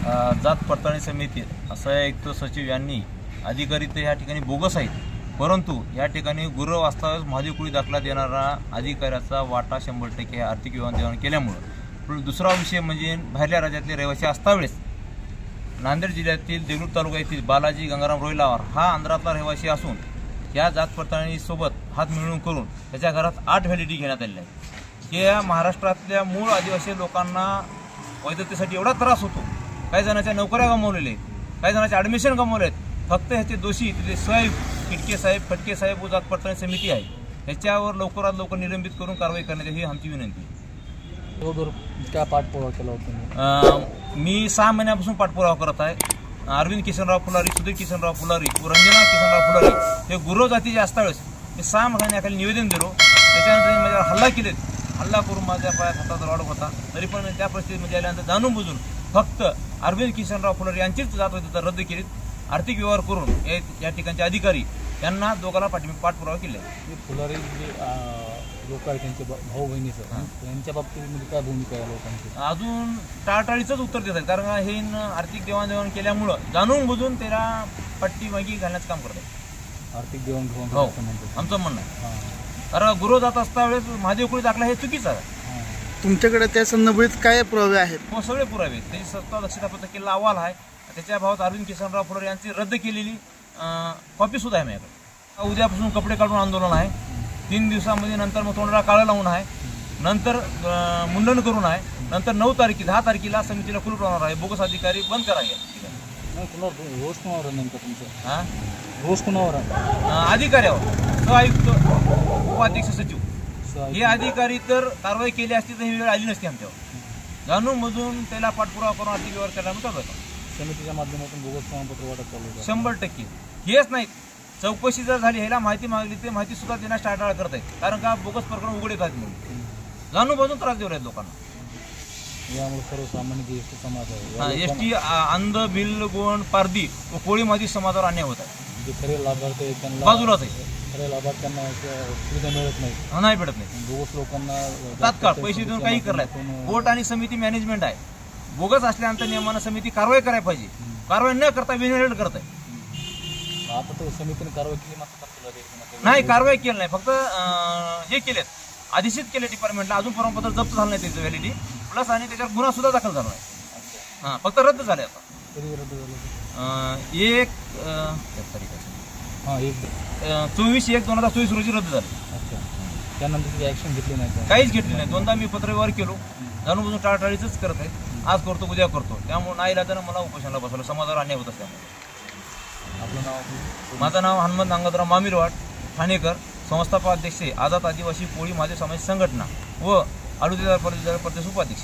जात पडताळणी समिती असं आयुक्त सचिव यांनी अधिकारी तर या ठिकाणी बोगस आहेत, परंतु या ठिकाणी गुरव वास्तव्यास महादेव कुळी दाखला देणारा अधिकाऱ्याचा वाटा 100% आर्थिक देवाणघेवाण केल्यामुळं. दुसरा विषय म्हणजे बाहेरल्या राज्यातले रहिवासी असतावेळेस नांदेड जिल्ह्यातील देगलूर तालुका येथील बालाजी गंगाराम रोहिलावार हा आंध्रातला रहिवासी असून या जात पडताळणीसोबत हात मिळवून करून त्याच्या घरात 8 व्हॅलिडिटी घेण्यात आलेल्या आहे. की या महाराष्ट्रातल्या मूळ आदिवासी लोकांना वैधतेसाठी एवढा त्रास होतो. काही जणांच्या नोकऱ्या गमावलेल्या आहेत, काही जणांचे ॲडमिशन गमावले आहेत. फक्त ह्याचे दोषी तिथे साहेब किटके साहेब फटके साहेब व जात पडताळणी समिती आहे, ह्याच्यावर लवकरात लवकर निलंबित करून कारवाई करण्यात ही आमची विनंती आहे. काय पाठपुरावा केला होता? मी 6 महिन्यापासून पाठपुरावा करत आहे. अरविंद किसनराव फुलारी, सुधीर किसनराव फुलारी व रंजना किसनराव फुलारी हे गुरव जातीचे असतावेळेस मी 6 महिन्याखाली निवेदन दिलो. त्याच्यानंतर माझ्यावर हल्ला केलेत. हल्ला करून माझ्या पायात हाताचा रॉड होता. तरी पण त्या परिस्थितीमध्ये आल्यानंतर जाणून बुजून फक्त अरविंद किसनराव फुलारी यांचीच जात वैधता रद्द केली. आर्थिक व्यवहार करून या ठिकाणचे अधिकारी यांना दोघांना पाठपुरावा केले. फुलारी जे लोक आहेत त्यांचे भाऊ बहिणीचं यांच्या बाबतीत काय भूमिका आहे लोकांची? अजून टाळटाळीचंच उत्तर देत आहेत, कारण हे आर्थिक देवाणघेवाण केल्यामुळं जाणून बुजून त्याला पट्टी मागी घालण्याचं काम करत आहे. आर्थिक देवाणघेवाण हो आमचं म्हणणं आहे. कारण गुरव जात असता वेळेस महादेव कुळी दाखला हे चुकीचं आहे. तुमच्याकडे त्या संदर्भात काय पुरावे आहेत? हो सगळे पुरावे. त्याची सत्ता दक्षता पत्रकेला अहवाल आहे. त्याच्या भावात अरविंद किसनराव फुलारी यांची रद्द केलेली कॉपी सुद्धा आहे माझ्याकडे. उद्यापासून कपडे काढून आंदोलन आहे. 3 दिवसामध्ये नंतर मग तोंडाला काळं लावून आहे, नंतर मुंडन करून आहे, नंतर 9 तारखे 10 तारखेला समितीला कुलूप लावणार आहे. बोगस अधिकारी बंद करायचे. रोज कोणावर नेमकं तुमचं? हां रोज कोणावर? अधिकाऱ्यावर, आयुक्त, उपाध्यक्ष, सचिव हे अधिकारी तर कारवाई केली असती तर ही वेळ आली नसती आमच्यावर. जाणून मधून त्याला पाठपुरावा करून आर्थिक व्यवहार करायला चालू होता. समितीच्या माध्यमातून बोगस प्रमाणपत्र वाटप चालू होतं. 100% हेच नाही, चौकशी जर झाली ह्याला माहिती मागली ते माहिती सुद्धा देण्यास टाळाटाळ करत आहेत. कारण का बोगस प्रकरण उघड येतात म्हणून जाणून बजून त्रास देऊ आहेत लोकांना. यामुळे सर्वसामान्य जे एसटी समाज आहे, एसटी अंध भिल्ल गोंड पारधी व कोळीमादी समाजावर अन्याय होत आहे. जे खरे लाभार्थी त्यांना बाजूलाच आहे. खरे लाभार्थ्यांना सुविधा मिळत नाही, नाही भेटत नाही. बोगस लोकांना तात्काळ पैसे देऊन काही करलाय. कोर्ट आणि समिती मॅनेजमेंट आहे. बोगस असल्यानंतर नियमानं समिती कारवाई करायला पाहिजे. कारवाई न करता विनहेड करत आहे. आता तर समितीने कारवाई केली मात्र नाही, कारवाई केली नाही. फक्त हे केलेत, आदेशित केले डिपार्टमेंटला. अजून प्रमाणपत्र जप्त झालं नाही त्याचं व्हॅलिडिटी प्लस आणि त्याच्यावर गुन्हा सुद्धा दाखल झाला नाही. हां फक्त रद्द झाले आता. कधी रद्द झालं? 24/1/2024 रोजी रद्द झाले. अच्छा, त्यानंतर त्याची ॲक्शन घेतली नाही? काहीच घेतली नाही. 2दा मी पत्रव्यवहार केलो. जाणून बुजून टाळटाळीच करत आहेत. आज करतो उद्या करतो. त्यामुळे नाही इलाजानं मला उपोषणाला बसवलं. समाजावर अन्याय होत असल्यामुळे. आपलं नाव? माझं नाव हनुमंत नांगदराव मामिरवाड, ठाणेकर, संस्थापक अध्यक्ष आझाद आदिवासी कोळी महादेव समाज संघटना व आलुतेदार प्रदेश उपाध्यक्ष.